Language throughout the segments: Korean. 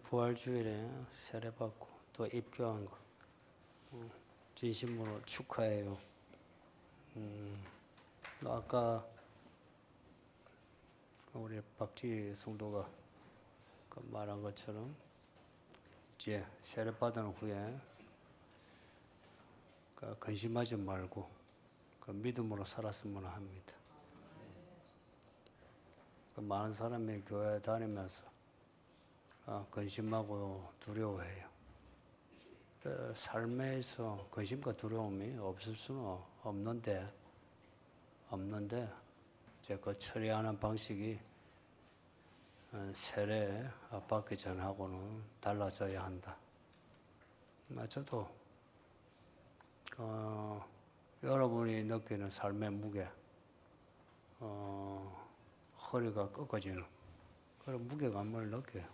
부활주일에 세례받고 또 입교한 거 진심으로 축하해요. 아까 우리 박지 성도가 말한 것처럼 이제 세례받은 후에 근심하지 말고 믿음으로 살았으면 합니다. 많은 사람이 교회 다니면서 근심하고 두려워해요. 삶에서 근심과 두려움이 없을 수는 없는데 이제 그 처리하는 방식이 세례 받기 전하고는 달라져야 한다. 저도 여러분이 느끼는 삶의 무게, 허리가 꺾어지는 그런 무게감을 느껴요.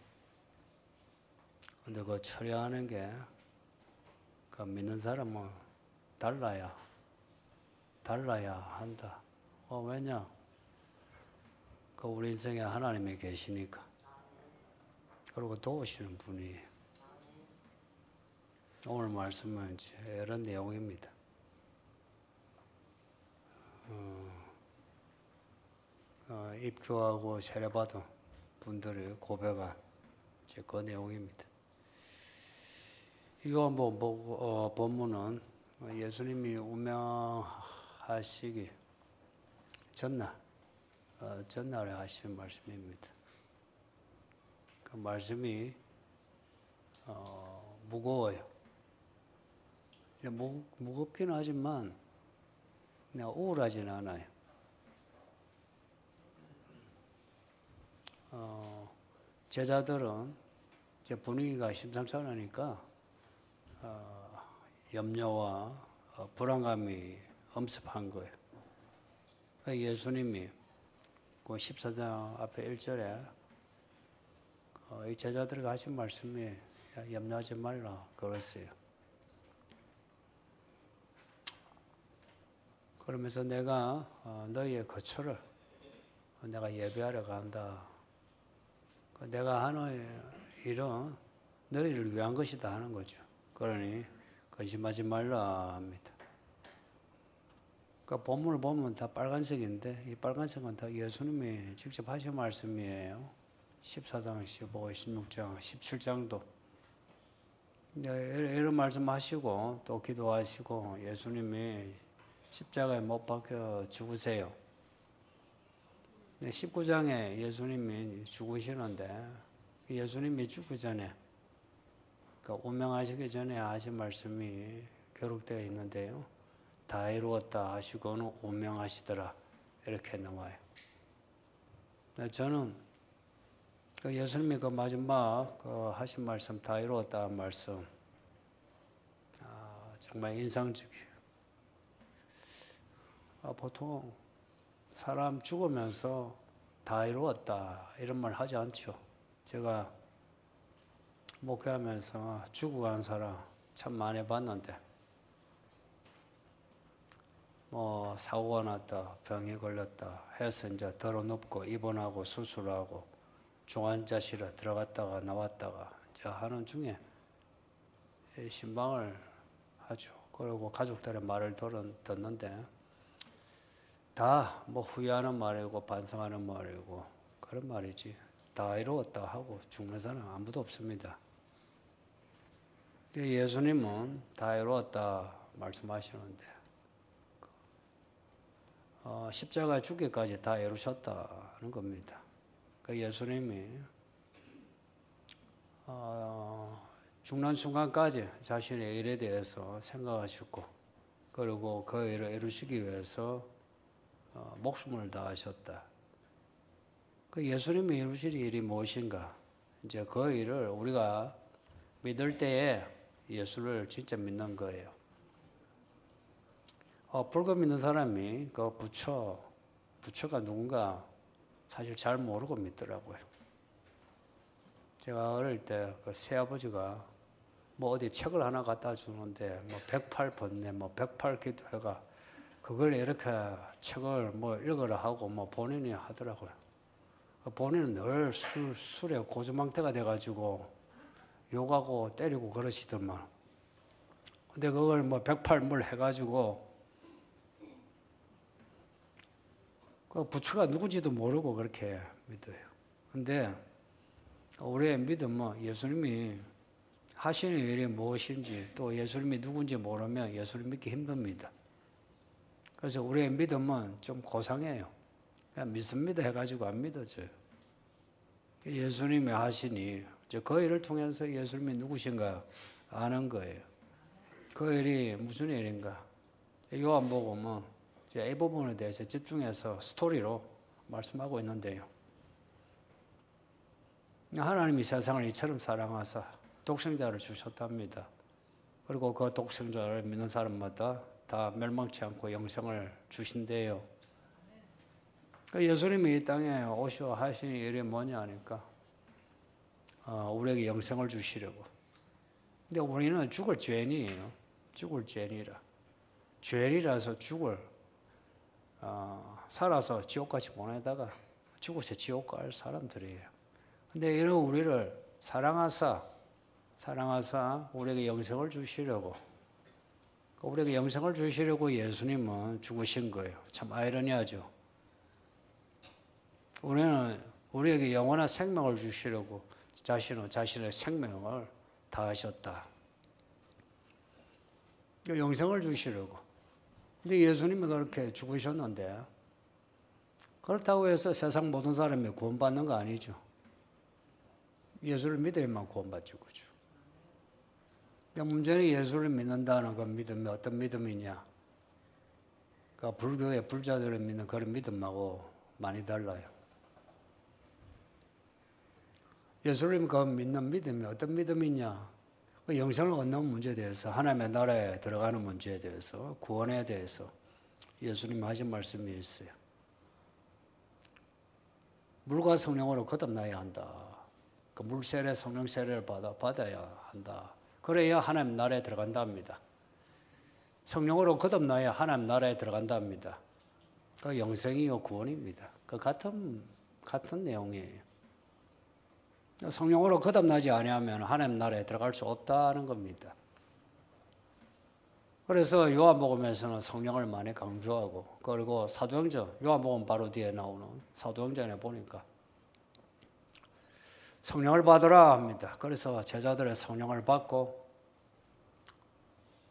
근데 그 처리하는 게 믿는 사람은 달라야 한다. 왜냐? 우리 인생에 하나님이 계시니까. 그리고 도우시는 분이에요. 오늘 말씀은 이런 내용입니다. 입교하고 세례받은 분들이 고백한 그 내용입니다. 이거 본문은 예수님이 운명하시기 전날에 하신 말씀입니다. 그 말씀이 무거워요. 무겁긴 하지만 그냥 우울하진 않아요. 제자들은 이제 분위기가 심상치 않으니까 염려와 불안감이 엄습한 거예요. 예수님이 그 14장 앞에 1절에 이 제자들에게 하신 말씀이 염려하지 말라 그랬어요. 그러면서 내가 너희의 거처를 내가 예배하러 간다. 내가 하는 일은 너희를 위한 것이다 하는 거죠. 그러니 근심하지 말라 합니다. 본문을 보면 다 빨간색인데 이 빨간색은 다 예수님이 직접 하신 말씀이에요. 14장, 15, 16장, 17장도 이런 말씀하시고 또 기도하시고 예수님이 십자가에 못 박혀 죽으세요. 19장에 예수님이 죽으시는데 예수님이 죽기 전에 운명하시기 전에 하신 말씀이 기록되어 있는데요. 다 이루었다 하시고는 운명하시더라 이렇게 나와요. 저는 예수님이 마지막 하신 말씀 다 이루었다 한 말씀 정말 인상적이에요. 보통 사람 죽으면서 다 이루었다 이런 말 하지 않죠. 제가 목회하면서 죽어간 사람 참 많이 봤는데 사고가 났다, 병에 걸렸다 해서 이제 덜어눕고 입원하고 수술하고 중환자실에 들어갔다가 나왔다가 이제 하는 중에 신방을 하죠. 그리고 가족들의 말을 듣는데 다 후회하는 말이고 반성하는 말이고 그런 말이지 다 이루었다 하고 죽는 사람 아무도 없습니다. 근데 예수님은 다 이루었다 말씀하시는데 십자가에 죽기까지 다 이루셨다는 겁니다. 예수님이 죽는 순간까지 자신의 일에 대해서 생각하셨고 그리고 그 일을 이루시기 위해서 목숨을 다하셨다. 예수님이 이루실 일이 무엇인가? 이제 그 일을 우리가 믿을 때에 예수를 진짜 믿는 거예요. 불교 믿는 사람이 부처가 누군가 사실 잘 모르고 믿더라고요. 제가 어릴 때 새아버지가 어디 책을 하나 갖다 주는데 108번뇌 108기도회가 그걸 이렇게 책을 읽으라 하고 본인이 하더라고요. 본인은 늘 술에 고주망태가 돼가지고 욕하고 때리고 그러시더만. 근데 그걸 뭐 108물 해가지고 그 부처가 누군지도 모르고 그렇게 믿어요. 근데 우리의 믿음은 예수님이 하시는 일이 무엇인지 또 예수님이 누군지 모르면 예수를 믿기 힘듭니다. 그래서 우리의 믿음은 좀 고상해요. 그냥 믿습니다 해가지고 안 믿어져요. 예수님이 하시니 그 일을 통해서 예수님이 누구신가 아는 거예요. 그 일이 무슨 일인가? 요한복음은 이 부분에 대해서 집중해서 스토리로 말씀하고 있는데요. 하나님이 세상을 이처럼 사랑하사 독생자를 주셨답니다. 그리고 그 독생자를 믿는 사람마다 다 멸망치 않고 영생을 주신대요. 예수님이 이 땅에 오셔 하신 일이 뭐냐 하니까 우리에게 영생을 주시려고. 근데 우리는 죽을 죄인이에요. 죽을 죄인이라. 죄인이라서 죽을 살아서 지옥까지 보내다가 죽어서 지옥 갈 사람들이에요. 근데 이런 우리를 사랑하사 우리에게 영생을 주시려고 우리에게 영생을 주시려고 예수님은 죽으신 거예요. 참 아이러니하죠. 우리는 우리에게 영원한 생명을 주시려고 자신의 생명을 다하셨다. 영생을 주시려고. 근데 예수님이 그렇게 죽으셨는데 그렇다고 해서 세상 모든 사람이 구원받는 거 아니죠. 예수를 믿어야만 구원받죠. 그죠? 근데 문제는 예수를 믿는다는 그 믿음이 어떤 믿음이냐. 그러니까 불교의 불자들이 믿는 그런 믿음하고 많이 달라요. 예수를 믿는 믿음이 어떤 믿음이냐. 영생을 얻는 문제에 대해서 하나님의 나라에 들어가는 문제에 대해서 구원에 대해서 예수님이 하신 말씀이 있어요. 물과 성령으로 거듭나야 한다. 그 물 세례, 성령 세례를 받아야 한다. 그래야 하나님 나라에 들어간답니다. 성령으로 거듭나야 하나님 나라에 들어간답니다. 그 영생이요 구원입니다. 그 같은 내용이에요. 성령으로 거듭나지 아니하면 하나님 나라에 들어갈 수 없다는 겁니다. 그래서 요한복음에서는 성령을 많이 강조하고 그리고 사도행전, 요한복음 바로 뒤에 나오는 사도행전에 보니까 성령을 받으라 합니다. 그래서 제자들의 성령을 받고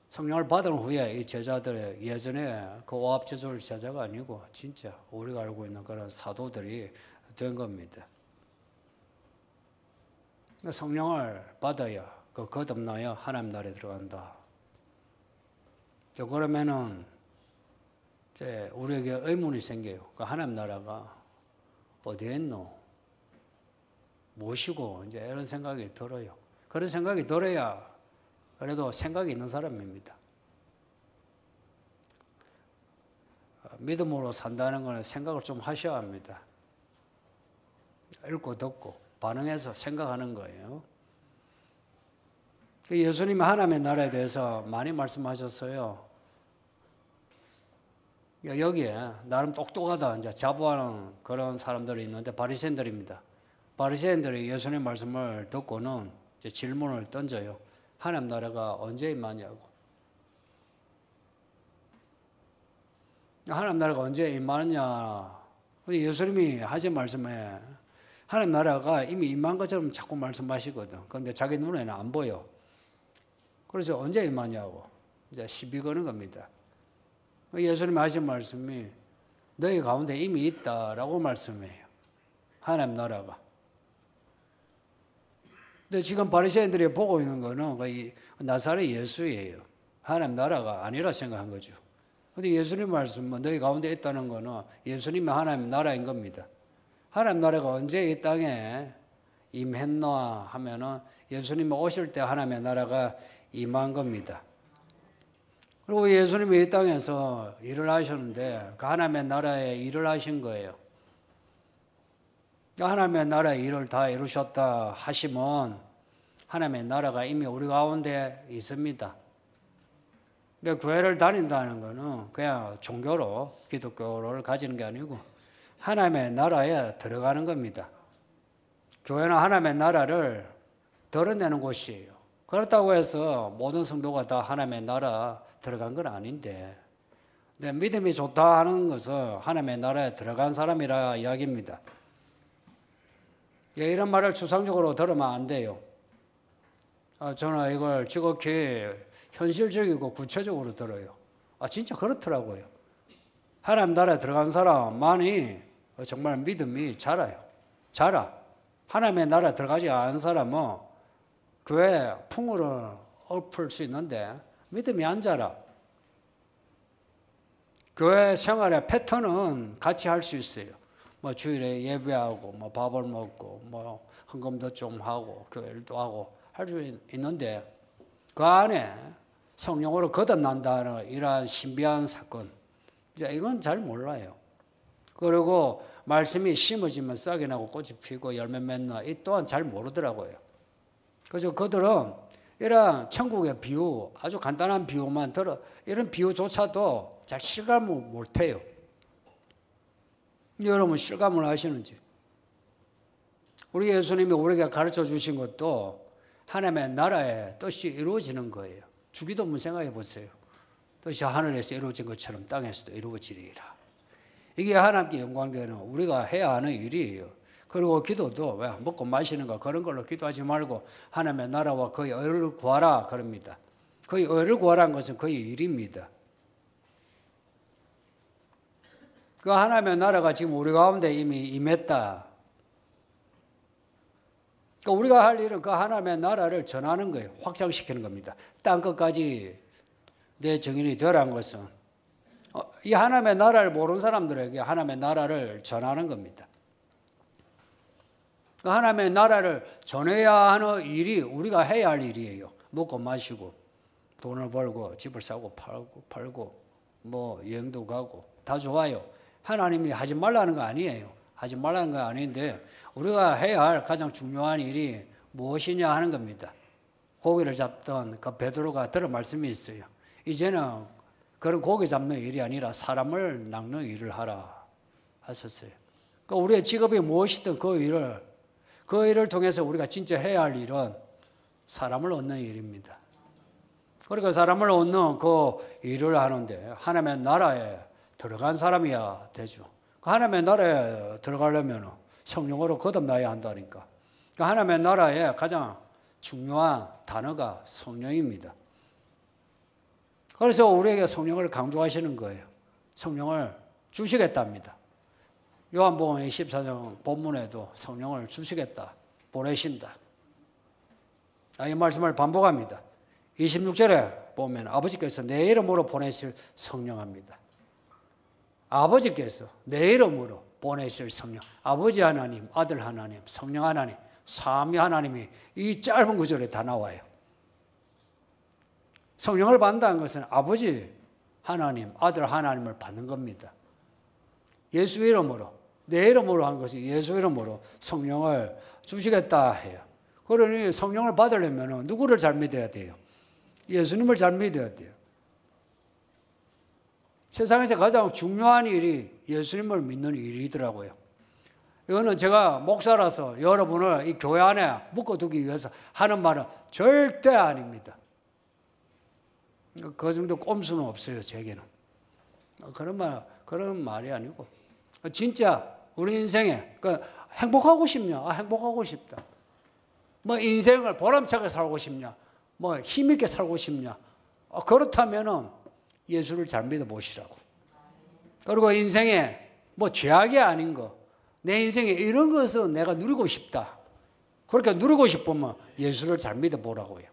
성령을 받은 후에 이 제자들의 예전에 그 오합지졸 제자가 아니고 진짜 우리가 알고 있는 그런 사도들이 된 겁니다. 성령을 받아야 거듭나야 하나님 나라에 들어간다. 그러면은 이제 우리에게 의문이 생겨요. 하나님 나라가 어디에 있노? 무엇이고? 이제 이런 생각이 들어요. 그런 생각이 들어야 그래도 생각이 있는 사람입니다. 믿음으로 산다는 것은 생각을 좀 하셔야 합니다. 읽고 듣고 반응해서 생각하는 거예요. 예수님이 하나님의 나라에 대해서 많이 말씀하셨어요. 여기에 나름 똑똑하다 이제 자부하는 그런 사람들이 있는데 바리새인들입니다. 바리새인들이 예수님 말씀을 듣고는 이제 질문을 던져요. 하나님 나라가 언제 임하냐고. 하나님 나라가 언제 임하느냐. 예수님이 하신 말씀에 하나님 나라가 이미 임한 것처럼 자꾸 말씀하시거든. 그런데 자기 눈에는 안 보여. 그래서 언제 임하냐고 이제 시비 거는 겁니다. 예수님이 하신 말씀이 너희 가운데 이미 있다라고 말씀해요. 하나님 나라가. 근데 지금 바리새인들이 보고 있는 거는 나사렛 예수예요. 하나님 나라가 아니라 생각한 거죠. 근데 예수님 말씀은 너희 가운데 있다는 거는 예수님의 하나님 나라인 겁니다. 하나님 나라가 언제 이 땅에 임했나 하면은 예수님이 오실 때 하나님의 나라가 임한 겁니다. 그리고 예수님이 이 땅에서 일을 하셨는데 그 하나님의 나라에 일을 하신 거예요. 하나님의 나라의 일을 다 이루셨다 하시면 하나님의 나라가 이미 우리 가운데 있습니다. 근데 교회를 다닌다는 것은 그냥 종교로 기독교를 가지는 게 아니고 하나님의 나라에 들어가는 겁니다. 교회는 하나님의 나라를 드러내는 곳이에요. 그렇다고 해서 모든 성도가 다 하나님의 나라 들어간 건 아닌데, 근데 믿음이 좋다 하는 것은 하나님의 나라에 들어간 사람이라 이야기입니다. 이런 말을 추상적으로 들으면 안 돼요. 저는 이걸 지극히 현실적이고 구체적으로 들어요. 진짜 그렇더라고요. 하나님 나라에 들어간 사람만이 정말 믿음이 자라요. 하나님의 나라에 들어가지 않은 사람은 교회 풍요를 엎을 수 있는데 믿음이 안 자라. 교회 생활의 패턴은 같이 할 수 있어요. 뭐 주일에 예배하고, 뭐 밥을 먹고, 뭐 헌금도 좀 하고, 교회도 하고 할 수 있는데 그 안에 성령으로 거듭난다는 이러한 신비한 사건, 이건 잘 몰라요. 그리고 말씀이 심어지면 싹이 나고 꽃이 피고 열매 맺나 이 또한 잘 모르더라고요. 그래서 그들은 이런 천국의 비유, 아주 간단한 비유만 들어 이런 비유조차도 잘 실감을 못해요. 여러분 실감을 하시는지? 우리 예수님이 우리에게 가르쳐 주신 것도 하나님의 나라의 뜻이 이루어지는 거예요. 주기도문 생각해 보세요. 뜻이 하늘에서 이루어진 것처럼 땅에서도 이루어지리라. 이게 하나님께 영광되는 우리가 해야 하는 일이에요. 그리고 기도도 왜 먹고 마시는 거 그런 걸로 기도하지 말고 하나님의 나라와 그의 의를 구하라 그럽니다. 그의 의를 구하라는 것은 그의 일입니다. 그 하나님의 나라가 지금 우리 가운데 이미 임했다. 그러니까 우리가 할 일은 그 하나님의 나라를 전하는 거예요. 확장시키는 겁니다. 땅끝까지 내 증인이 되라는 것은 이 하나님의 나라를 모르는 사람들에게 하나님의 나라를 전하는 겁니다. 그 하나님의 나라를 전해야 하는 일이 우리가 해야 할 일이에요. 먹고 마시고 돈을 벌고 집을 사고 팔고 뭐 여행도 가고 다 좋아요. 하나님이 하지 말라는 거 아니에요. 하지 말라는 거 아닌데 우리가 해야 할 가장 중요한 일이 무엇이냐 하는 겁니다. 고기를 잡던 그 베드로가 들은 말씀이 있어요. 이제는 그런 고기 잡는 일이 아니라 사람을 낚는 일을 하라 하셨어요. 그러니까 우리의 직업이 무엇이든 그 일을 통해서 우리가 진짜 해야 할 일은 사람을 얻는 일입니다. 그러니까 사람을 얻는 그 일을 하는데 하나님의 나라에 들어간 사람이야 되죠. 하나님의 나라에 들어가려면 성령으로 거듭나야 한다니까. 하나님의 나라의 가장 중요한 단어가 성령입니다. 그래서 우리에게 성령을 강조하시는 거예요. 성령을 주시겠답니다. 요한복음 14장 본문에도 성령을 주시겠다, 보내신다. 이 말씀을 반복합니다. 26절에 보면 아버지께서 내 이름으로 보내실 성령합니다. 아버지께서 내 이름으로 보내실 성령, 아버지 하나님, 아들 하나님, 성령 하나님, 삼위 하나님이 이 짧은 구절에 다 나와요. 성령을 받는다는 것은 아버지 하나님, 아들 하나님을 받는 겁니다. 예수 이름으로, 내 이름으로 한 것이 예수 이름으로 성령을 주시겠다 해요. 그러니 성령을 받으려면 누구를 잘 믿어야 돼요? 예수님을 잘 믿어야 돼요. 세상에서 가장 중요한 일이 예수님을 믿는 일이더라고요. 이거는 제가 목사라서 여러분을 이 교회 안에 묶어두기 위해서 하는 말은 절대 아닙니다. 그 정도 꼼수는 없어요, 제게는. 그런 말이 아니고. 진짜 우리 인생에 행복하고 싶냐? 행복하고 싶다. 뭐 인생을 보람차게 살고 싶냐? 뭐 힘있게 살고 싶냐? 그렇다면은 예수를 잘 믿어보시라고. 그리고 인생에 뭐 죄악이 아닌 거, 내 인생에 이런 것을 내가 누리고 싶다. 그렇게 누리고 싶으면 예수를 잘 믿어보라고요.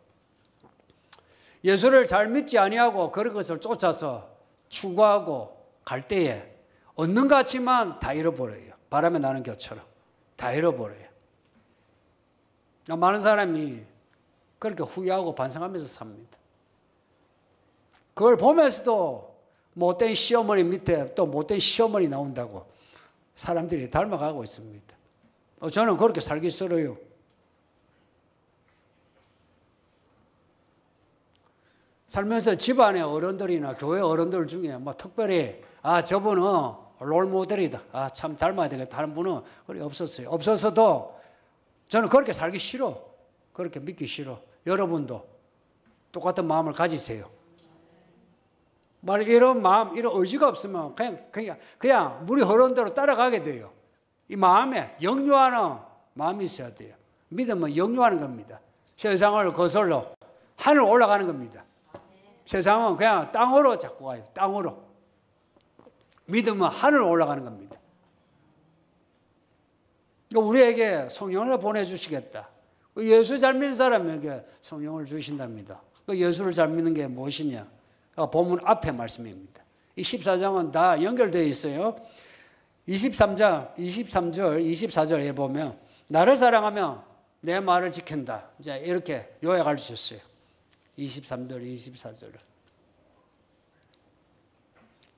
예수를 잘 믿지 아니하고 그런 것을 쫓아서 추구하고 갈 때에 얻는 것 같지만 다 잃어버려요. 바람에 나는 겨처럼 다 잃어버려요. 많은 사람이 그렇게 후회하고 반성하면서 삽니다. 그걸 보면서도 못된 시어머니 밑에 또 못된 시어머니 나온다고 사람들이 닮아가고 있습니다. 저는 그렇게 살기 싫어요. 살면서 집안의 어른들이나 교회 어른들 중에 뭐 특별히 저분은 롤모델이다. 참 닮아야 되겠다 하는 분은 그리 없었어요. 없었어도 저는 그렇게 살기 싫어. 그렇게 믿기 싫어. 여러분도 똑같은 마음을 가지세요. 이런 마음, 이런 의지가 없으면 그냥 물이 흐르는 대로 따라가게 돼요. 이 마음에 역류하는 마음이 있어야 돼요. 믿음은 역류하는 겁니다. 세상을 거슬러 하늘 올라가는 겁니다. 세상은 그냥 땅으로 자꾸 가요. 땅으로. 믿음은 하늘 올라가는 겁니다. 우리에게 성령을 보내주시겠다. 예수 잘 믿는 사람에게 성령을 주신답니다. 예수를 잘 믿는 게 무엇이냐? 본문 앞에 말씀입니다. 이 14장은 다 연결되어 있어요. 23절, 24절에 보면 나를 사랑하면 내 말을 지킨다. 이제 이렇게 요약할 수 있어요. 23절, 24절을.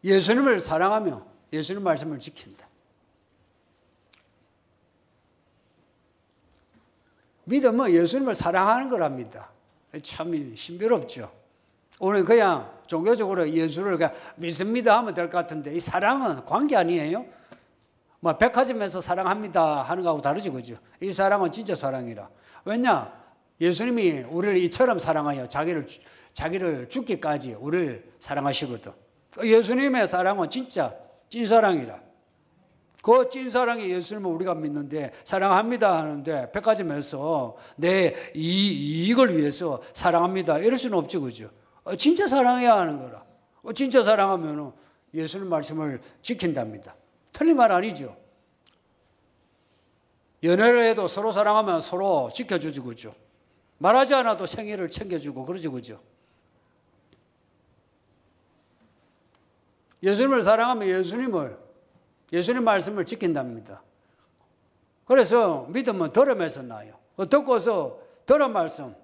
예수님을 사랑하며 예수님 말씀을 지킨다. 믿음은 예수님을 사랑하는 거랍니다. 참 신비롭죠. 오늘 그냥 종교적으로 예수를 그냥 믿습니다 하면 될 것 같은데 이 사랑은 관계 아니에요? 뭐 백화점에서 사랑합니다 하는 거하고 다르지, 그죠? 이 사랑은 진짜 사랑이라. 왜냐? 예수님이 우리를 이처럼 사랑하여 자기를 죽기까지 우리를 사랑하시거든. 예수님의 사랑은 진짜 찐사랑이라. 그 찐사랑이 예수님을 우리가 믿는데 사랑합니다 하는데 백화점에서 내 이익을 위해서 사랑합니다 이럴 수는 없지, 그죠? 진짜 사랑해야 하는 거라. 진짜 사랑하면 예수님 말씀을 지킨답니다. 틀린 말 아니죠. 연애를 해도 서로 사랑하면 서로 지켜주지, 그죠? 말하지 않아도 생일을 챙겨주고 그러지, 그죠? 예수님을 사랑하면 예수님 말씀을 지킨답니다. 그래서 믿음은 들음에서 나요. 듣고서 들은 말씀,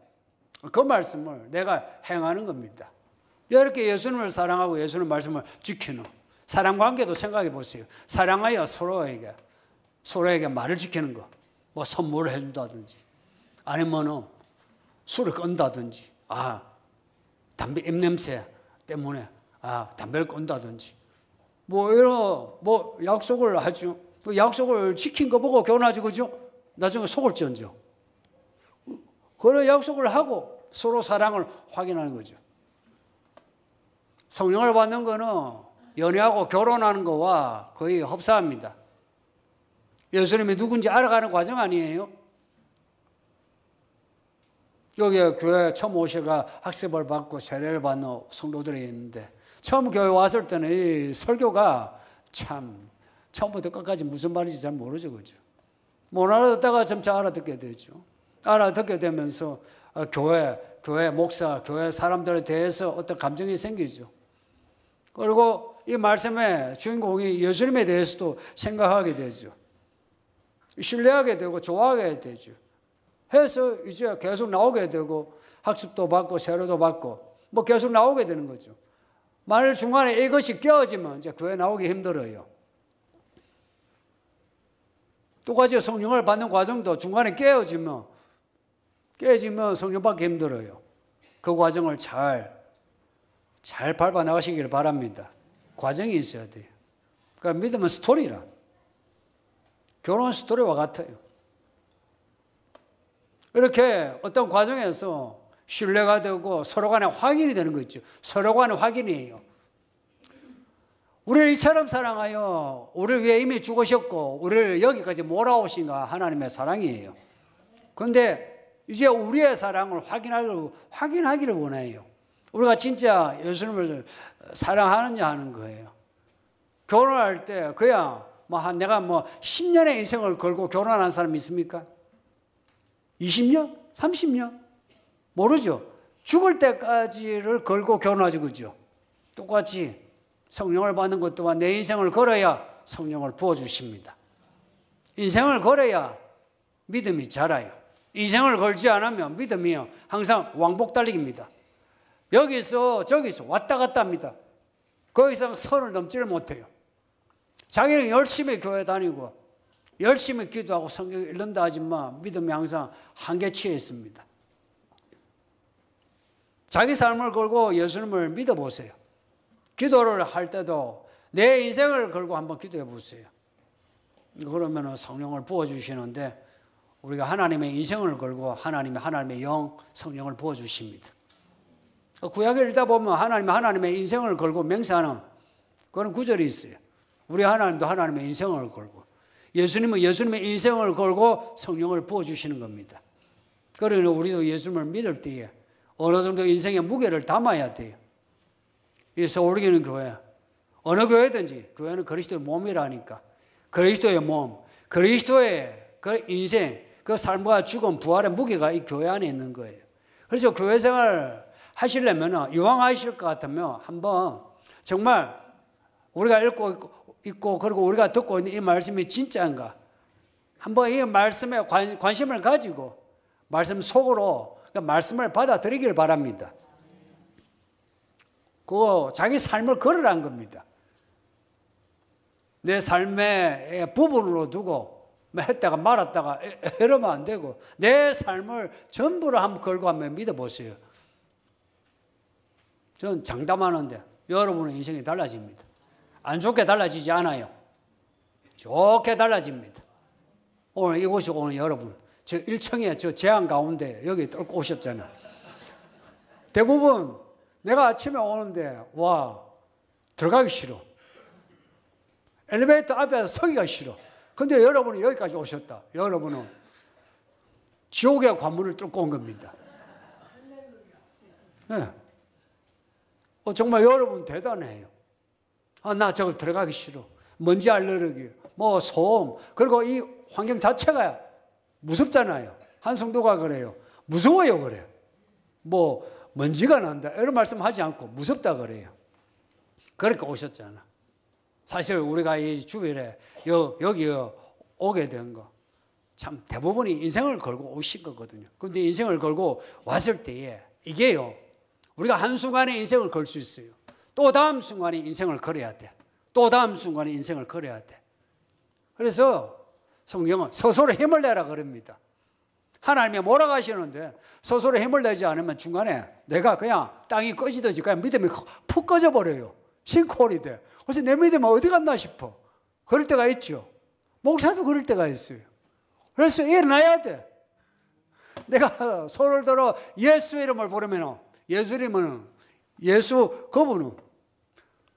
그 말씀을 내가 행하는 겁니다. 이렇게 예수님을 사랑하고 예수님 말씀을 지키는 사랑관계도 생각해 보세요. 사랑하여 서로에게 말을 지키는 거. 뭐 선물을 해준다든지 아니면 술을 끈다든지 담배 입냄새 때문에 담배를 끈다든지 이런 약속을 하죠. 그 약속을 지킨 거 보고 결혼하지, 그죠? 나중에 속을지언정. 그런 약속을 하고 서로 사랑을 확인하는 거죠. 성령을 받는 거는 연애하고 결혼하는 거와 거의 흡사합니다. 예수님이 누군지 알아가는 과정 아니에요? 여기 교회 처음 오셔가 학습을 받고 세례를 받는 성도들이 있는데 처음 교회 왔을 때는 이 설교가 참 처음부터 끝까지 무슨 말인지 잘 모르죠, 그죠? 못 알아듣다가 점차 알아듣게 되죠. 알아듣게 되면서 교회 목사, 교회 사람들에 대해서 어떤 감정이 생기죠. 그리고 이 말씀의 주인공이 예수님에 대해서도 생각하게 되죠. 신뢰하게 되고 좋아하게 되죠. 해서 이제 계속 나오게 되고 학습도 받고 세례도 받고 계속 나오게 되는 거죠. 만일 중간에 이것이 깨어지면 이제 교회 나오기 힘들어요. 똑같이 성령을 받는 과정도 중간에 깨어지면 성령 받기 힘들어요. 그 과정을 잘 밟아 나가시길 바랍니다. 과정이 있어야 돼요. 그러니까 믿음은 스토리라. 결혼 스토리와 같아요. 이렇게 어떤 과정에서 신뢰가 되고 서로 간에 확인이 되는 거 있죠. 서로 간에 확인이에요. 우리를 이처럼 사랑하여 우리를 위해 이미 죽으셨고 우리를 여기까지 몰아오신 하나님의 사랑이에요. 그런데 이제 우리의 사랑을 확인하기를 원해요. 우리가 진짜 예수님을 사랑하느냐 하는 거예요. 결혼할 때 그냥 내가 10년의 인생을 걸고 결혼한 사람이 있습니까? 20년? 30년? 모르죠. 죽을 때까지를 걸고 결혼하지, 그죠? 똑같이 성령을 받는 것 또한 내 인생을 걸어야 성령을 부어주십니다. 인생을 걸어야 믿음이 자라요. 인생을 걸지 않으면 믿음이 항상 왕복 달리기입니다. 여기서 저기서 왔다 갔다 합니다. 그 이상 선을 넘지를 못해요. 자기는 열심히 교회 다니고 열심히 기도하고 성경 읽는다 하지만 믿음이 항상 한계치에 있습니다. 자기 삶을 걸고 예수님을 믿어보세요. 기도를 할 때도 내 인생을 걸고 한번 기도해 보세요. 그러면 성령을 부어주시는데 우리가 하나님의 인생을 걸고 하나님의 영, 성령을 부어주십니다. 구약을 읽다 보면 하나님의 인생을 걸고 맹세하는 그런 구절이 있어요. 우리 하나님도 하나님의 인생을 걸고, 예수님은 예수님의 인생을 걸고 성령을 부어주시는 겁니다. 그러니 우리도 예수님을 믿을 때에 어느 정도 인생의 무게를 담아야 돼요. 이 서울교회는 교회, 어느 교회든지 교회는 그리스도의 몸이라니까. 그리스도의 몸, 그리스도의 그 인생, 그 삶과 죽음, 부활의 무게가 이 교회 안에 있는 거예요. 그래서 교회 생활 하시려면, 이왕 하실 것 같으면 한번 정말 우리가 읽고 있고 그리고 우리가 듣고 있는 이 말씀이 진짜인가, 한번 이 말씀에 관심을 가지고 말씀 속으로 말씀을 받아들이길 바랍니다. 그거 자기 삶을 걸으라는 겁니다. 내 삶의 부분으로 두고 했다가 말았다가 이러면 안 되고, 내 삶을 전부를 한번 걸고 한번 믿어보세요. 저는 장담하는데 여러분의 인생이 달라집니다. 안 좋게 달라지지 않아요. 좋게 달라집니다. 오늘 이곳이 오늘 여러분, 저 1층에 저 재앙 가운데 여기 뚫고 오셨잖아요. 대부분 내가 아침에 오는데 와, 들어가기 싫어. 엘리베이터 앞에 서기가 싫어. 근데 여러분은 여기까지 오셨다. 여러분은 지옥의 관문을 뚫고 온 겁니다. 네. 정말 여러분 대단해요. 나 저거 들어가기 싫어. 먼지 알레르기, 뭐 소음, 그리고 이 환경 자체가 무섭잖아요. 한 성도가 그래요. 무서워요 그래요. 뭐 먼지가 난다 이런 말씀하지 않고 무섭다 그래요. 그러니까 오셨잖아. 사실 우리가 이 주일에 여기 오게 된 거 참 대부분이 인생을 걸고 오신 거거든요. 그런데 인생을 걸고 왔을 때에 이게요, 우리가 한순간에 인생을 걸 수 있어요. 또 다음 순간에 인생을 걸어야 돼. 또 다음 순간에 인생을 걸어야 돼. 그래서 성경은 스스로 힘을 내라 그럽니다. 하나님이 몰아가시는데 스스로 힘을 내지 않으면 중간에 내가 그냥 땅이 꺼지듯이 그냥 믿음이 푹 꺼져버려요. 싱크홀이 돼. 그래서 내 믿음은 어디 갔나 싶어. 그럴 때가 있죠. 목사도 그럴 때가 있어요. 그래서 일어나야 돼. 내가 손을 들어 예수 이름을 부르면, 예수님은, 그분은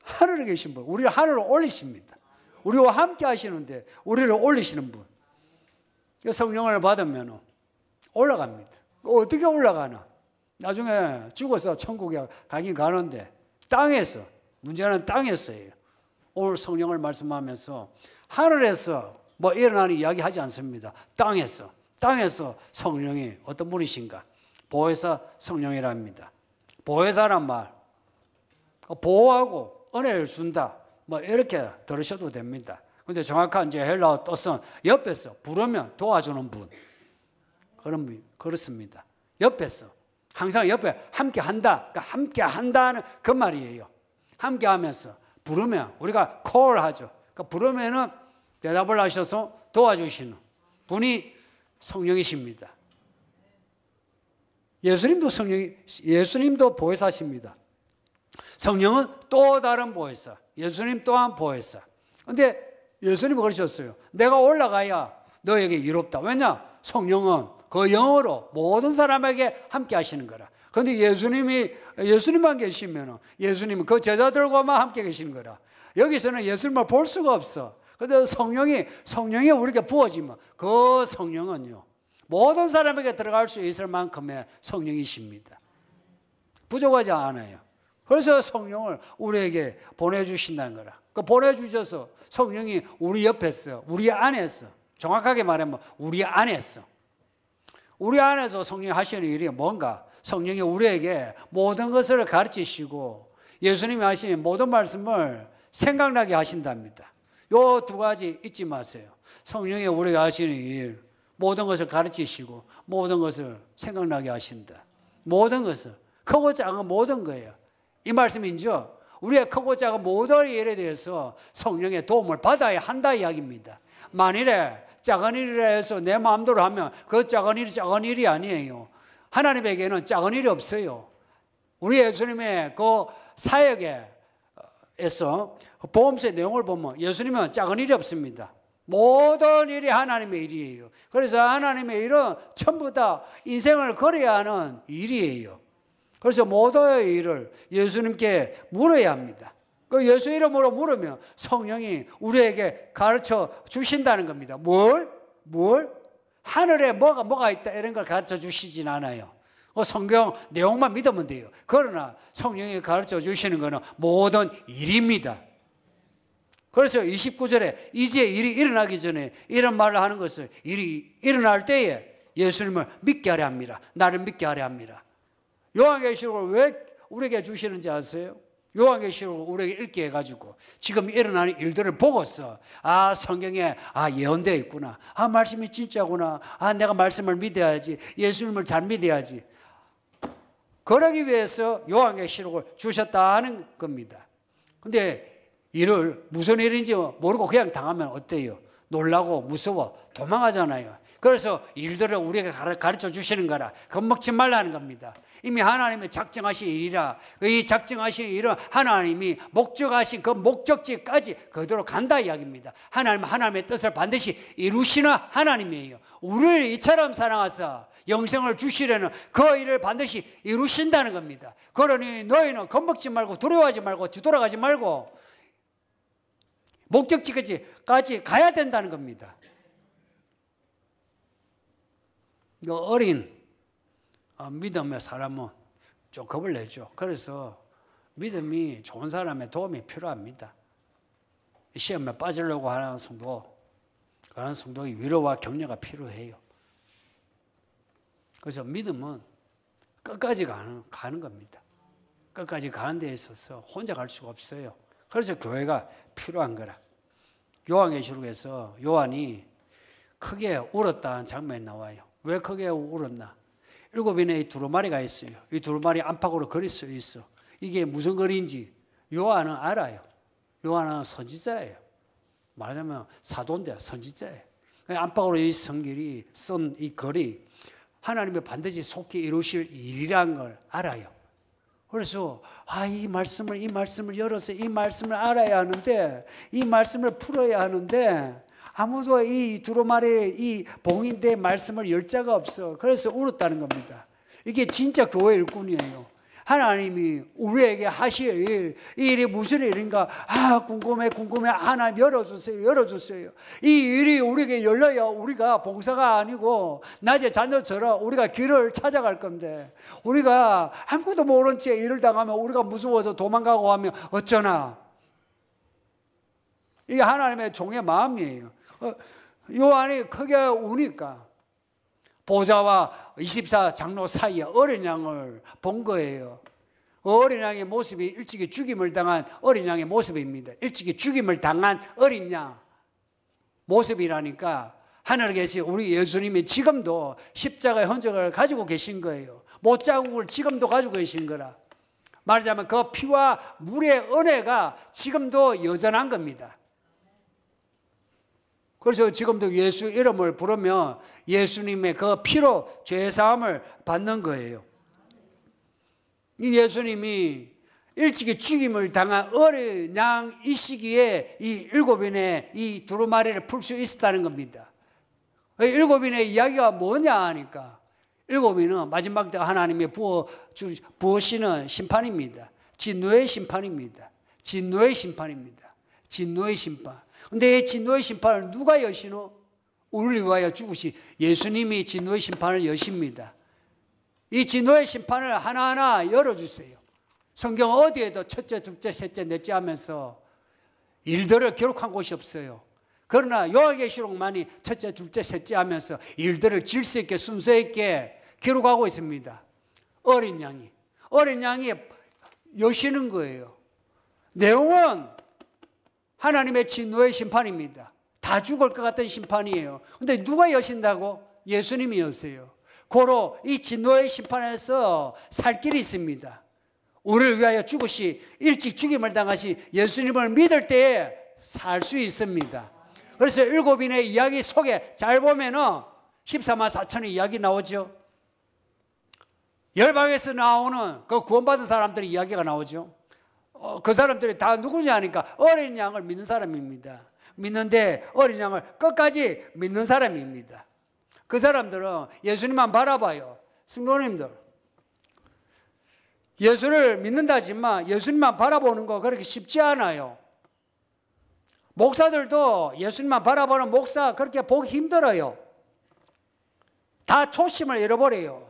하늘에 계신 분, 우리를 하늘로 올리십니다. 우리와 함께 하시는데 우리를 올리시는 분. 성령을 받으면 올라갑니다. 어떻게 올라가나? 나중에 죽어서 천국에 가긴 가는데 땅에서, 문제는 땅에서예요. 오늘 성령을 말씀하면서 하늘에서 뭐 일어나는 이야기 하지 않습니다. 땅에서 성령이 어떤 분이신가? 보혜사 성령이랍니다. 보혜사란 말, 보호하고 은혜를 준다, 뭐 이렇게 들으셔도 됩니다. 근데 정확한 이제 헬라어 뜻은 옆에서 부르면 도와주는 분, 그렇습니다. 옆에서 항상 옆에 함께 한다, 그러니까 함께 한다는 그 말이에요. 함께 하면서 부르면 우리가 call 하죠. 그러니까 부르면은 대답을 하셔서 도와주시는 분이 성령이십니다. 예수님도 보혜사십니다. 성령은 또 다른 보혜사, 예수님 또한 보혜사. 근데 예수님은 그러셨어요. 내가 올라가야 너에게 이롭다. 왜냐? 성령은 그 영으로 모든 사람에게 함께 하시는 거라. 그런데 예수님만 계시면 예수님은 그 제자들과만 함께 계시는 거라. 여기서는 예수님을 볼 수가 없어. 그런데 성령이 우리에게 부어지면 그 성령은요, 모든 사람에게 들어갈 수 있을 만큼의 성령이십니다. 부족하지 않아요. 그래서 성령을 우리에게 보내주신다는 거라. 그 보내주셔서 성령이 우리 옆에서, 우리 안에서, 정확하게 말하면 우리 안에서 성령이 하시는 일이 뭔가? 성령이 우리에게 모든 것을 가르치시고 예수님이 하신 모든 말씀을 생각나게 하신답니다. 요 두 가지 잊지 마세요. 성령이 우리가 하시는 일, 모든 것을 가르치시고 모든 것을 생각나게 하신다. 모든 것을, 크고 작은 모든 거예요. 이 말씀인죠. 우리의 크고 작은 모든 일에 대해서 성령의 도움을 받아야 한다 이야기입니다. 만일에 작은 일이라 해서 내 마음대로 하면 그 작은 일이 아니에요. 하나님에게는 작은 일이 없어요. 우리 예수님의 그 사역에서 보험서의 내용을 보면 예수님은 작은 일이 없습니다. 모든 일이 하나님의 일이에요. 그래서 하나님의 일은 전부 다 인생을 걸어야 하는 일이에요. 그래서 모든 일을 예수님께 물어야 합니다. 그 예수 이름으로 물으면 성령이 우리에게 가르쳐 주신다는 겁니다. 뭘? 하늘에 뭐가 있다 이런 걸 가르쳐 주시진 않아요. 성경 내용만 믿으면 돼요. 그러나 성령이 가르쳐 주시는 것은 모든 일입니다. 그래서 29절에 이제 일이 일어나기 전에 이런 말을 하는 것을 일이 일어날 때에 예수님을 믿게 하려 합니다. 나를 믿게 하려 합니다. 요한계시록을 왜 우리에게 주시는지 아세요? 요한계시록을 우리에게 읽게 해가지고 지금 일어나는 일들을 보고서 성경에 예언되어 있구나. 말씀이 진짜구나. 내가 말씀을 믿어야지. 예수님을 잘 믿어야지. 그러기 위해서 요한계시록을 주셨다는 겁니다. 근데 일을 무슨 일인지 모르고 그냥 당하면 어때요? 놀라고 무서워 도망가잖아요. 그래서 일들을 우리에게 가르쳐 주시는 거라 겁먹지 말라는 겁니다. 이미 하나님의 작정하신 일이라 이 작정하신 일은 하나님이 목적하신 그 목적지까지 그대로 간다 이야기입니다. 하나님의 뜻을 반드시 이루시는 하나님이에요. 우리를 이처럼 사랑하사 영생을 주시려는 그 일을 반드시 이루신다는 겁니다. 그러니 너희는 겁먹지 말고 두려워하지 말고 뒤돌아가지 말고 목적지까지 가야 된다는 겁니다. 어린 믿음의 사람은 좀 겁을 내죠. 그래서 믿음이 좋은 사람의 도움이 필요합니다. 시험에 빠지려고 하는 그런 성도의 위로와 격려가 필요해요. 그래서 믿음은 끝까지 가는 겁니다. 끝까지 가는 데 있어서 혼자 갈 수가 없어요. 그래서 교회가 필요한 거라. 요한계시록에서 요한이 크게 울었다는 장면이 나와요. 왜 크게 울었나? 7인의 이 두루마리가 있어요. 이 두루마리 안팎으로 글이 써 있어. 이게 무슨 글인지 요한은 알아요. 요한은 선지자예요. 말하자면 사도인데 선지자예요. 안팎으로 이 성길이 쓴 이 글이 하나님이 반드시 속히 이루실 일이라는 걸 알아요. 그래서 이 말씀을 열어서 이 말씀을 알아야 하는데 이 말씀을 풀어야 하는데 아무도 이 두루마리 이 봉인대 말씀을 열 자가 없어. 그래서 울었다는 겁니다. 이게 진짜 교회 일꾼이에요. 하나님이 우리에게 하실 일, 이 일이 무슨 일인가? 궁금해. 하나님 열어주세요. 이 일이 우리에게 열려야 우리가 봉사가 아니고 낮에 자녀처럼 우리가 길을 찾아갈 건데 우리가 아무것도 모른 채 일을 당하면 우리가 무서워서 도망가고 하면 어쩌나? 이게 하나님의 종의 마음이에요. 요한이 크게 우니까 보좌와 24 장로 사이에 어린 양을 본 거예요. 어린 양의 모습이 일찍이 죽임을 당한 어린 양의 모습입니다. 일찍이 죽임을 당한 어린 양 모습이라니까 하늘에 계신 우리 예수님이 지금도 십자가의 흔적을 가지고 계신 거예요. 못자국을 지금도 가지고 계신 거라. 말하자면 그 피와 물의 은혜가 지금도 여전한 겁니다. 그래서 지금도 예수 이름을 부르면 예수님의 그 피로 죄사함을 받는 거예요. 이 예수님이 일찍이 죽임을 당한 어린 양 이 시기에 이 7인의 이 두루마리를 풀 수 있었다는 겁니다. 7인의 이야기가 뭐냐 하니까 7인은 마지막 때 하나님이 부으시는 심판입니다. 진노의 심판입니다. 진노의 심판. 근데 이 진노의 심판을 누가 여시노? 우리를 위하여 죽으시 예수님이 진노의 심판을 여십니다. 이 진노의 심판을 하나하나 열어주세요. 성경 어디에도 첫째, 둘째, 셋째, 넷째 하면서 일들을 기록한 곳이 없어요. 그러나 요한계시록만이 첫째, 둘째, 셋째 하면서 일들을 질서 있게 순서 있게 기록하고 있습니다. 어린 양이 여시는 거예요. 내용은 하나님의 진노의 심판입니다. 다 죽을 것 같은 심판이에요. 근데 누가 여신다고? 예수님이 여세요. 고로 이 진노의 심판에서 살 길이 있습니다. 우리를 위하여 죽으시 일찍 죽임을 당하시 예수님을 믿을 때에 살 수 있습니다. 그래서 7인의 이야기 속에 잘 보면은 14만 4천의 이야기 나오죠. 열방에서 나오는 그 구원받은 사람들의 이야기가 나오죠. 그 사람들이 다 누구냐 하니까 어린 양을 믿는 사람입니다. 믿는데 어린 양을 끝까지 믿는 사람입니다. 그 사람들은 예수님만 바라봐요. 성도님들, 예수를 믿는다지만 예수님만 바라보는 거 그렇게 쉽지 않아요. 목사들도 예수님만 바라보는 목사 그렇게 보기 힘들어요. 다 초심을 잃어버려요.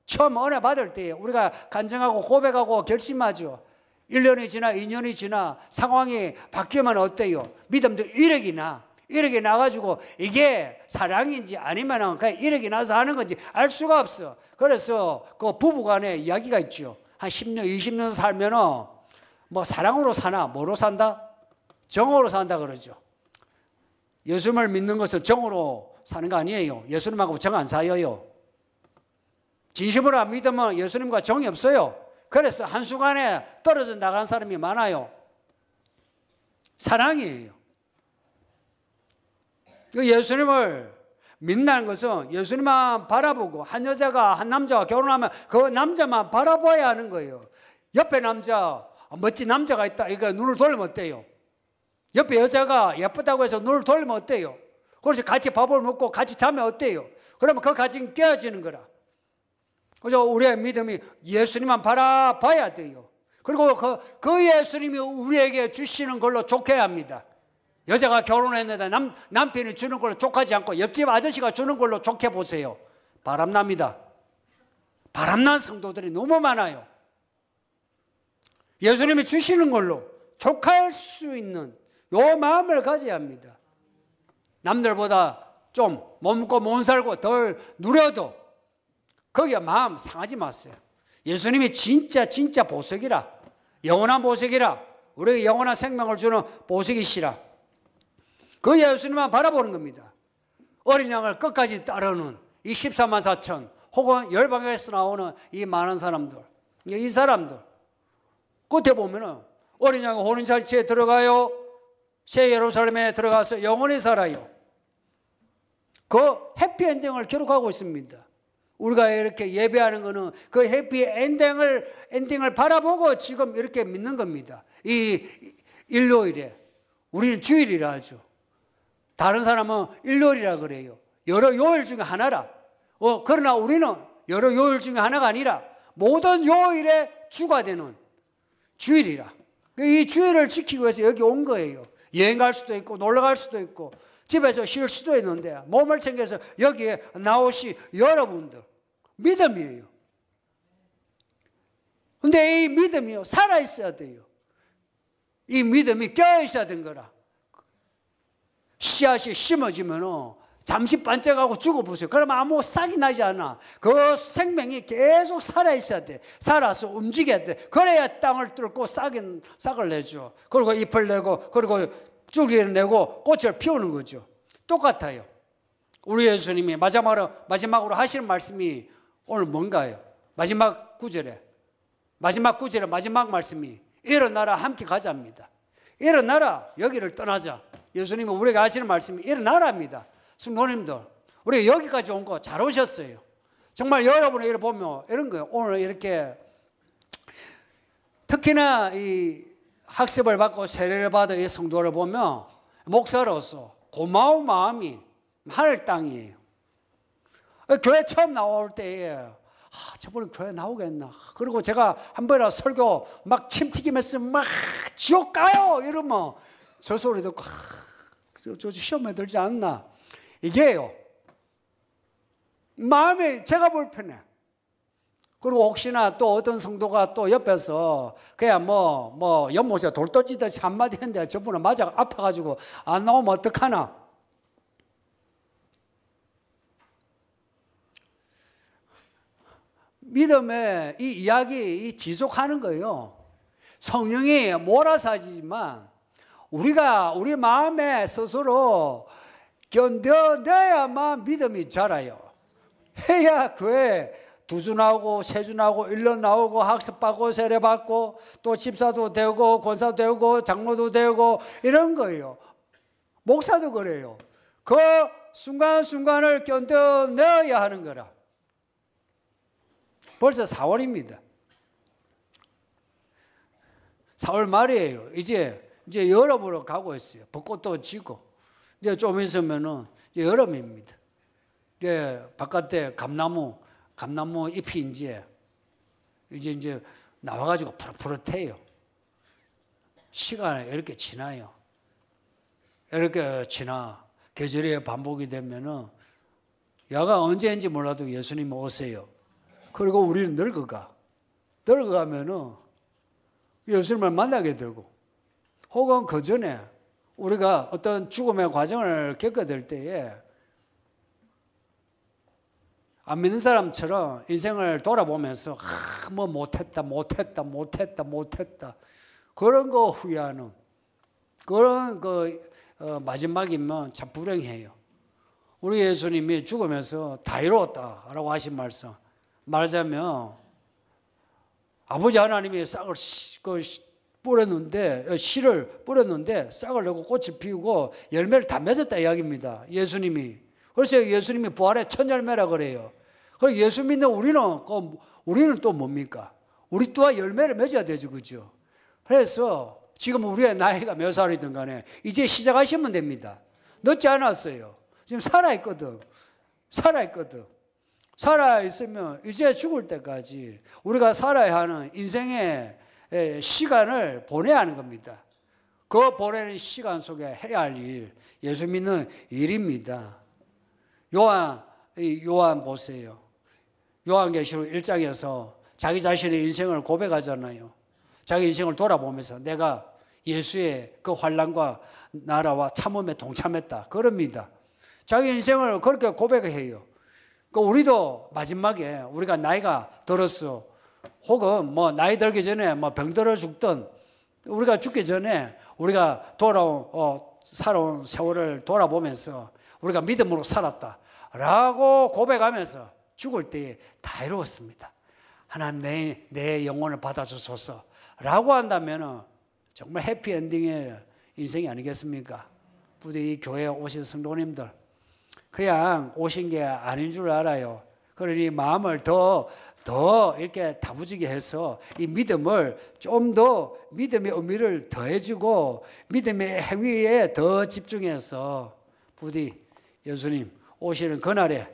처음 은혜 받을 때 우리가 간증하고 고백하고 결심하죠. 1년이 지나 2년이 지나 상황이 바뀌면 어때요? 믿음도 이력이 나가지고 이게 사랑인지 아니면 그냥 이력이 나서 하는 건지 알 수가 없어. 그래서 그 부부간에 이야기가 있죠. 한 10년, 20년 살면은 뭐 사랑으로 사나 뭐로 산다? 정으로 산다 그러죠. 예수님을 믿는 것은 정으로 사는 거 아니에요. 예수님하고 정 안 사여요. 진심으로 안 믿으면 예수님과 정이 없어요. 그래서 한순간에 떨어져 나간 사람이 많아요. 사랑이에요. 예수님을 믿는다는 것은 예수님만 바라보고 한 여자가 한 남자와 결혼하면 그 남자만 바라봐야 하는 거예요. 옆에 남자, 멋진 남자가 있다. 이거 눈을 돌리면 어때요? 옆에 여자가 예쁘다고 해서 눈을 돌리면 어때요? 그래서 같이 밥을 먹고 같이 자면 어때요? 그러면 그 가정이 깨어지는 거라. 그래서 우리의 믿음이 예수님만 바라봐야 돼요. 그리고 그 예수님이 우리에게 주시는 걸로 족해야 합니다. 여자가 결혼했는데 남편이 주는 걸로 족하지 않고 옆집 아저씨가 주는 걸로 족해 보세요. 바람납니다. 바람난 성도들이 너무 많아요. 예수님이 주시는 걸로 족할 수 있는 요 마음을 가져야 합니다. 남들보다 좀 몸고 못 살고 덜 누려도 거기에 마음 상하지 마세요. 예수님이 진짜 보석이라, 영원한 보석이라, 우리에게 영원한 생명을 주는 보석이시라. 그 예수님만 바라보는 겁니다. 어린 양을 끝까지 따르는 이 14만 4천 혹은 열방에서 나오는 이 많은 사람들, 이 사람들 끝에 보면은 어린 양이 혼인잔치에 들어가요. 새 예루살렘에 들어가서 영원히 살아요. 그 해피엔딩을 기록하고 있습니다. 우리가 이렇게 예배하는 것은 그 해피엔딩을 바라보고 지금 이렇게 믿는 겁니다. 이 일요일에 우리는 주일이라 하죠. 다른 사람은 일요일이라 그래요. 여러 요일 중에 하나라. 그러나 우리는 여러 요일 중에 하나가 아니라 모든 요일에 주가 되는 주일이라. 이 주일을 지키기 위해서 여기 온 거예요. 여행 갈 수도 있고 놀러 갈 수도 있고 집에서 쉴 수도 있는데 몸을 챙겨서 여기에 나오시 여러분들 믿음이에요. 근데 이 믿음이요 살아있어야 돼요. 이 믿음이 껴있어야 된 거라. 씨앗이 심어지면 잠시 반짝하고 죽어보세요. 그러면 아무 싹이 나지 않아. 그 생명이 계속 살아있어야 돼. 살아서 움직여야 돼. 그래야 땅을 뚫고 싹을 내죠. 그리고 잎을 내고 그리고 줄기를 내고 꽃을 피우는 거죠. 똑같아요. 우리 예수님이 마지막으로 하시는 말씀이 오늘 뭔가요? 마지막 구절에 마지막 말씀이 일어나라 함께 가자입니다. 일어나라 여기를 떠나자. 예수님이 우리에게 하시는 말씀이 일어나라입니다. 성도님들 우리 여기까지 온 거 잘 오셨어요. 정말 여러분이 이렇게 보면 이런 거예요. 오늘 이렇게 특히나 이 학습을 받고 세례를 받은 이 성도를 보면 목사로서 고마운 마음이 하늘 땅이에요. 교회 처음 나올 때에 저번에 교회 나오겠나. 그리고 제가 한 번이라 설교 막 침튀기면서 막 지옥 가요 이러면 저 소리 듣고 저 시험에 들지 않나. 이게요 마음이 제가 불편해. 그리고 혹시나 또 어떤 성도가 또 옆에서 그냥 뭐 연못에 돌 떠지듯이 한마디 했는데 저분은 맞아 아파가지고 안 나오면 어떡하나. 믿음의 이 이야기 지속하는 거예요. 성령이 몰아서 하지만 우리가 우리 마음에 스스로 견뎌내야만 믿음이 자라요. 해야 교회 2주 나오고 3주 나오고 1년 나오고 학습받고 세례받고 또 집사도 되고 권사도 되고 장로도 되고 이런 거예요. 목사도 그래요. 그 순간순간을 견뎌내야 하는 거라. 벌써 4월입니다. 4월 말이에요. 이제 여름으로 가고 있어요. 벚꽃도 지고 이제 좀 있으면은 이제 여름입니다. 이제 바깥에 감나무 잎이 이제 나와가지고 푸릇푸릇해요. 시간이 이렇게 지나요. 이렇게 지나 계절이 반복이 되면은 야가 언제인지 몰라도 예수님 오세요. 그리고 우리는 늙어가면은 예수님을 만나게 되고, 혹은 그 전에 우리가 어떤 죽음의 과정을 겪게 될 때에 안 믿는 사람처럼 인생을 돌아보면서 뭐 못했다 그런 거 후회하는 그런 마지막이면 참 불행해요. 우리 예수님이 죽으면서 다 이루었다라고 하신 말씀, 말하자면 아버지 하나님이 싹을 씨를 뿌렸는데 싹을 내고 꽃을 피우고 열매를 다 맺었다 이야기입니다. 예수님이. 그래서 예수님이 부활의 첫 열매라 그래요. 그리고 예수 믿는 우리는 또 뭡니까? 우리 또한 열매를 맺어야 되죠, 그죠? 그래서 지금 우리의 나이가 몇 살이든 간에 이제 시작하시면 됩니다. 늦지 않았어요. 지금 살아있거든. 살아있으면 이제 죽을 때까지 우리가 살아야 하는 인생의 시간을 보내야 하는 겁니다. 그 보내는 시간 속에 해야 할 일, 예수 믿는 일입니다. 요한 보세요. 요한계시록 1장에서 자기 자신의 인생을 고백하잖아요. 자기 인생을 돌아보면서 내가 예수의 그 환난과 나라와 참음에 동참했다. 그럽니다. 자기 인생을 그렇게 고백해요. 우리도 마지막에 우리가 나이가 들었어. 혹은 뭐 나이 들기 전에 뭐 병들어 죽든 우리가 죽기 전에 우리가 살아온 세월을 돌아보면서 우리가 믿음으로 살았다 라고 고백하면서 죽을 때 다 이루었습니다. 하나님 내 영혼을 받아주소서 라고 한다면 정말 해피엔딩의 인생이 아니겠습니까? 부디 이 교회에 오신 성도님들 그냥 오신 게 아닌 줄 알아요. 그러니 마음을 더 이렇게 다부지게 해서 이 믿음을 좀 더 믿음의 의미를 더해주고 믿음의 행위에 더 집중해서 부디 예수님 오시는 그날에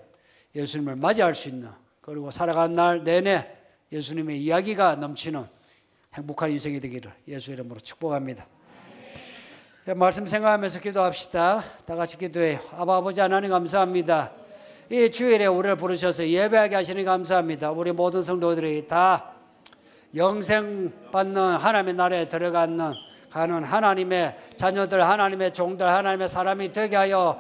예수님을 맞이할 수 있는, 그리고 살아가는 날 내내 예수님의 이야기가 넘치는 행복한 인생이 되기를 예수 이름으로 축복합니다. 말씀 생각하면서 기도합시다. 다 같이 기도해요. 아버지 하나님 감사합니다. 이 주일에 우리를 부르셔서 예배하게 하시니 감사합니다. 우리 모든 성도들이 다 영생 받는 하나님의 나라에 들어가는 하나님의 자녀들, 하나님의 종들, 하나님의 사람이 되게 하여